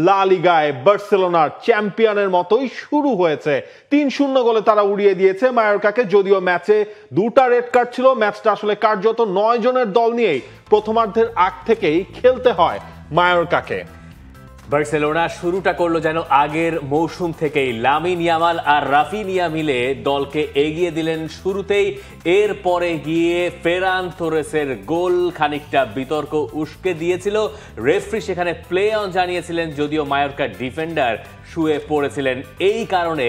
লা লিগায় বার্সেলোনার চ্যাম্পিয়নের মতোই শুরু হয়েছে। ৩-০ গোলে তারা উড়িয়ে দিয়েছে মায়োর্কাকে। যদিও ম্যাচে দুটা রেড কার্ড ছিল, ম্যাচটা আসলে কার্যত ৯ জনের দল নিয়েই প্রথমার্ধের আগ থেকেই খেলতে হয় মায়োর্কাকে। বার্সেলোনা শুরুটা করলো যেন আগের মৌসুম থেকেই। লামিন ইয়ামাল আর রাফিনিয়া মিলে দলকে এগিয়ে দিলেন শুরুতেই। এরপরে গিয়ে ফেরান তোরেসের গোল খানিকটা বিতর্ক উস্কে দিয়েছিল। রেফারি সেখানে প্লে অন জানিয়েছিলেন, যদিও মায়োর্কার ডিফেন্ডার শুয়ে পড়েছিলেন। এই কারণে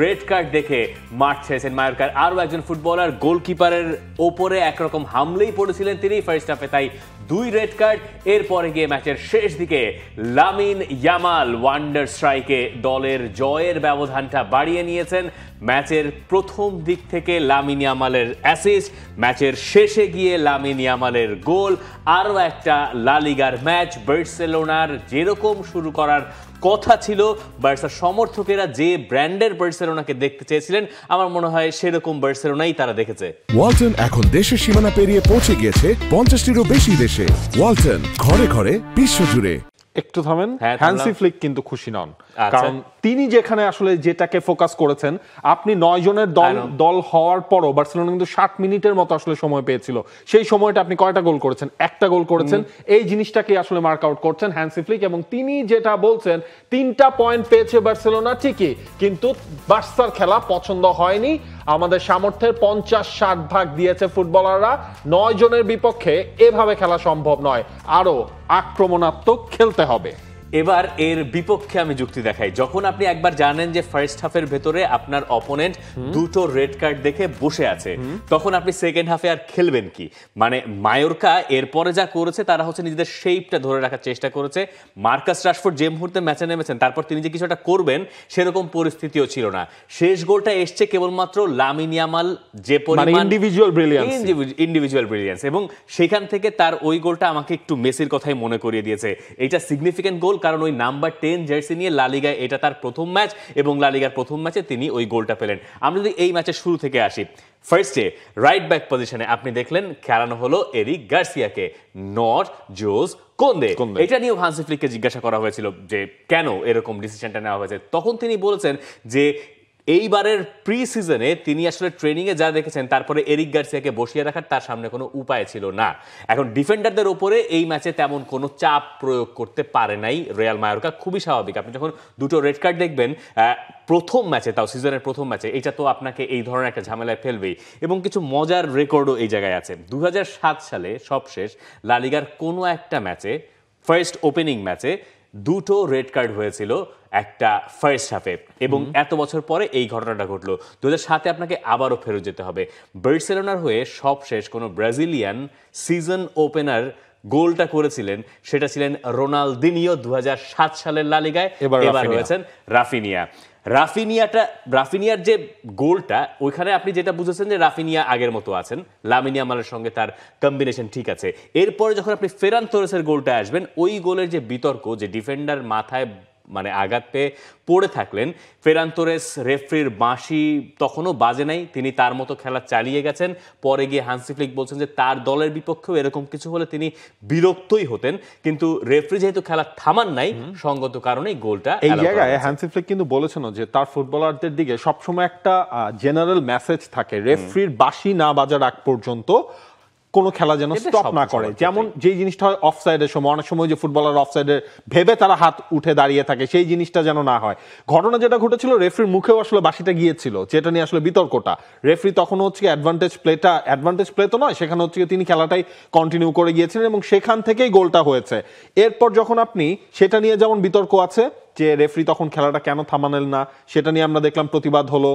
রেড কার্ড দেখে মাঠ ছেড়েছেন মায়োর্কার আরও একজন ফুটবলার। গোলকিপারের ওপরে একরকম হামলেই পড়েছিলেন তিনি ফার্স্ট হাফে, তাই 2 রেড কার্ড। এরপরে গিয়ে ম্যাচের শেষ দিকে লামিন ইয়ামাল ওয়ান্ডার স্ট্রাইকে দলের জয়ের ব্যবধানটা বাড়িয়ে নিয়েছেন। ম্যাচের প্রথম দিক থেকে লামিন ইয়ামালের অ্যাসিস্ট, ম্যাচের শেষে গিয়ে লামিন ইয়ামালের গোল। আরও একটা লা লিগার ম্যাচ। বার্সেলোনার যেরকম শুরু করার কথা ছিল, বার্সার সমর্থকেরা যে ব্র্যান্ডের বার্সেলোনাকে দেখতে চেয়েছিলেন, আমার মনে হয় সেরকম বার্সেলোনাই তারা দেখেছে। ওয়ালটন এখন দেশের সীমানা পেরিয়ে পৌঁছে গিয়েছে 50টিরও বেশি দেশে। ওয়ালটন, ঘরে ঘরে, বিশ্বজুড়ে। একটু থামেন, হ্যান্সি ফ্লিক কিন্তু খুশি নন, কারণ তিনি যেখানে আসলে যেটাকে ফোকাস করেছেন, আপনি 9 জনের দল হওয়ার পরও বার্সেলোনা কিন্তু 60 মিনিটের মতো আসলে সময় পেয়েছিল। সেই সময়টা আপনি কয়টা গোল করেছেন? একটা গোল করেছেন। এই জিনিসটাকে আসলে মার্ক আউট করছেন হ্যান্সি ফ্লিক, এবং তিনি যেটা বলছেন 3টা পয়েন্ট পেয়েছে বার্সেলোনা ঠিকই, কিন্তু বার্সার খেলা পছন্দ হয়নি। আমাদের সামর্থ্যের 50-60 ভাগ দিয়েছে ফুটবলাররা। 9 জনের বিপক্ষে এভাবে খেলা সম্ভব নয়, আরো আক্রমণাত্মক খেলতে হবে। এবার এর বিপক্ষে আমি যুক্তি দেখাই। যখন আপনি একবার জানেন যে ফার্স্ট হাফের ভেতরে আপনার অপোনেন্ট 2টো রেড কার্ড দেখে বসে আছে, তখন আপনি সেকেন্ড হাফে আর খেলবেন কি? মানে মায়োর্কা এরপরে যা করেছে, তারা হচ্ছে নিজেদের শেপটা ধরে রাখার চেষ্টা করেছে। মার্কাস রাশফোর্ড যে মুহূর্তে ম্যাচে নেমেছেন, তারপর তিনি যে কিছুটা করবেন সেরকম পরিস্থিতিও ছিল না। শেষ গোলটা এসছে কেবলমাত্র লামিন ইয়ামাল যে পরিমাণ ইন্ডিভিজুয়াল ব্রিলিয়ান্স, এবং সেখান থেকে তার ওই গোলটা আমাকে একটু মেসির কথাই মনে করিয়ে দিয়েছে। এটা সিগনিফিক্যান্ট গোল, কারণ ওই নাম্বার 10 জার্সি নিয়ে লা লিগায় এটা তার প্রথম ম্যাচ, এবং লা লিগার প্রথম ম্যাচে তিনি ওই গোলটা পেলেন। আমরা যদি এই ম্যাচের শুরু থেকে আসি, ফার্স্টে রাইট ব্যাক পজিশনে আপনি দেখলেন খেলানো হলো এরিক গার্সিয়াকে, নট জোস কোন্দে। এটা নিয়েও হান্সি ফ্লিককে জিজ্ঞাসা করা হয়েছিল যে কেন এরকম ডিসিশনটা নেওয়া হয়েছে। তখন তিনি বলেছেন যে এইবারের প্রি সিজনে তিনি আসলে ট্রেনিংয়ে যা দেখেছেন, তারপরে এরিক গার্সিয়াকে বসিয়ে রাখার তার সামনে কোনো উপায় ছিল না। এখন ডিফেন্ডারদের ওপরে এই ম্যাচে তেমন কোনো চাপ প্রয়োগ করতে পারে নাই রিয়াল মায়োর্কা, খুবই স্বাভাবিক। আপনি যখন 2টো রেড কার্ড দেখবেন প্রথম ম্যাচে, তাও সিজনের প্রথম ম্যাচে, এটা তো আপনাকে এই ধরনের একটা ঝামেলায় ফেলবেই। এবং কিছু মজার রেকর্ডও এই জায়গায় আছে। 2007 সালে সবশেষ লা লিগার কোনো একটা ম্যাচে, ফার্স্ট ওপেনিং ম্যাচে 2টো রেড কার্ড হয়েছিল একটা ফার্স্ট হাফে, এবং এত বছর পরে এই ঘটনাটা ঘটলো। 2007-এ আপনাকে আবারও ফেরত যেতে হবে। বার্সেলোনার হয়ে সবশেষ কোনো ব্রাজিলিয়ান সিজন ওপেনার গোলটা করেছিলেন, সেটা ছিলেন রোনালদিনিও 2007 সালের লা লিগায়। এবার হয়েছেন রাফিনিয়া। রাফিনিয়ার যে গোলটা, ওইখানে আপনি যেটা বুঝেছেন যে রাফিনিয়া আগের মতো আছেন, লামিন ইয়ামালের সঙ্গে তার কম্বিনেশন ঠিক আছে। এরপরে যখন আপনি ফেরান তোরেসের গোলটা আসবেন, ওই গোলের যে বিতর্ক, যে ডিফেন্ডার মাথায় মানে আঘাত পেয়ে পড়ে থাকলেন, ফেরান তোরেস রেফরির বাঁশি তখনও বাজে নাই, তিনি তার মতো খেলা চালিয়ে গেছেন। পরে গিয়ে হান্সি ফ্লিক বলছেন যে তার দলের বিপক্ষেও এরকম কিছু হলে তিনি বিরক্তই হতেন, কিন্তু রেফরি যেহেতু খেলা থামান নাই, সঙ্গত কারণেই গোলটা। এই জায়গায় হান্সি ফ্লিক কিন্তু বলেছেন যে তার ফুটবলারদের দিকে সবসময় একটা জেনারেল মেসেজ থাকে, রেফরির বাঁশি না বাজার আগ পর্যন্ত কোনো খেলা যেন স্টপ না করে। যেমন যেই জিনিসটা হয় অফসাইডের সময়, অনেক সময় যে ফুটবলার অফসাইডে ভেবে তারা হাত উঠে দাঁড়িয়ে থাকে, সেই জিনিসটা যেন না হয়। ঘটনা যেটা ঘটেছিল, রেফরির মুখেও আসলে বাঁশিটা গিয়েছিল, যেটা নিয়ে আসলে বিতর্কটা। রেফরি তখন হচ্ছে অ্যাডভান্টেজ প্লে তো নয়, সেখানে হচ্ছে তিনি খেলাটাই কন্টিনিউ করে গিয়েছিলেন, এবং সেখান থেকেই গোলটা হয়েছে। এরপর যখন আপনি সেটা নিয়ে যেমন বিতর্ক আছে যে রেফরি তখন খেলাটা কেন থামালেন না, সেটা নিয়ে আমরা দেখলাম প্রতিবাদ হলো।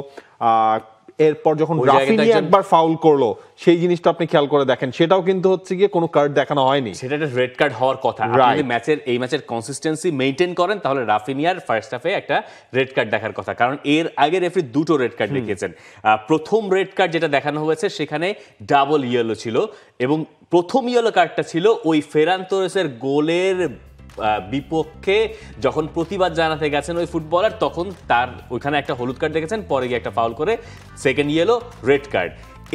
এরপর যখন রাফিনিয়া একবার ফাউল করলো, সেই জিনিসটা আপনি খেয়াল করে দেখেন, সেটাও কিন্তু হচ্ছে গিয়ে কোনো কার্ড দেখানো হয়নি, সেটা একটা রেড কার্ড হওয়ার কথা। আপনি এই ম্যাচের কনসিস্টেন্সি মেইনটেইন করেন, তাহলে রাফিনিয়ার ফার্স্ট হাফে একটা রেড কার্ড দেখার কথা, কারণ এর আগে রেফারি 2টো রেড কার্ড দেখিয়েছেন। প্রথম রেড কার্ড যেটা দেখানো হয়েছে, সেখানে ডাবল ইয়েলো ছিল, এবং প্রথম ইয়েলো কার্ডটা ছিল ওই ফেরান তোরেসের গোলের বিপক্ষে যখন প্রতিবাদ জানাতে গেছেন ওই ফুটবলার, তখন তার ওইখানে একটা হলুদ কার্ড দেখেছেন, পরে গিয়ে একটা ফাউল করে সেকেন্ড ইয়েলো রেড কার্ড।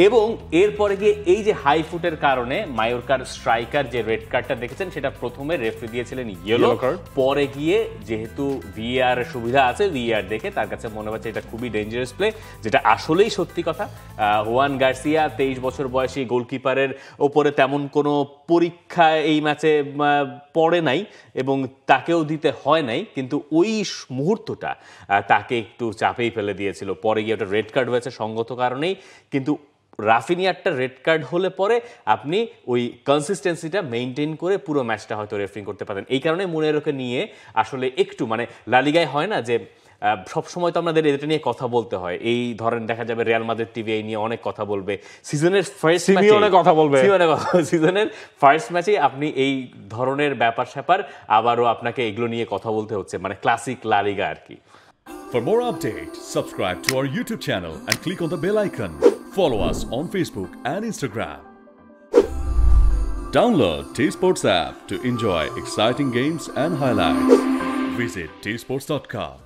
এবং এরপরে গিয়ে এই যে হাই ফুটের কারণে মায়োরকার স্ট্রাইকার যে রেড কার্ডটা দেখেছেন সেটা প্রথমে রেফারি দিয়েছিলেন ইয়েলো কার্ড, পরে গিয়ে যেহেতু ভিআর সুবিধা আছে ভিআর দেখে তার কাছে মনে হচ্ছে এটা খুবই ডেঞ্জারাস প্লে, যেটা আসলেই সত্যি কথা। হুয়ান গার্সিয়া 23 বছর বয়সী গোলকিপারের ওপরে তেমন কোনো পরীক্ষা এই ম্যাচে পড়ে নাই এবং তাকেও দিতে হয় নাই, কিন্তু ওই মুহূর্তটা তাকে একটু চাপেই ফেলে দিয়েছিল। পরে গিয়ে ওটা রেড কার্ড হয়েছে সঙ্গত কারণেই, কিন্তু রাফিনিয়ারটা রেড কার্ড হলে পরে আপনি ওই কনসিস্টেন্সিটা মেনটেন করে পুরো ম্যাচটা হয়তো রেফারিং করতে পারেন। এই কারণে মুনেরোকে নিয়ে আসলে একটু মানে লালিগায় হয় না যে সবসময় তো আমাদের এটা নিয়ে কথা বলতে হয়, এই ধরেন দেখা যাবে রিয়াল মাদ্রিদ টিভি এই নিয়ে অনেক কথা বলবে, সিজনের ফার্স্ট ম্যাচে কথা বলবে, সিজনের ফার্স্ট ম্যাচে আপনি এই ধরনের ব্যাপার স্যাপার আবারও আপনাকে এগুলো নিয়ে কথা বলতে হচ্ছে, মানে ক্লাসিক লালিগা আর কি। For more updates, subscribe to our YouTube channel and click on the bell icon. Follow us on Facebook and Instagram. Download T-Sports app to enjoy exciting games and highlights. Visit tsports.com.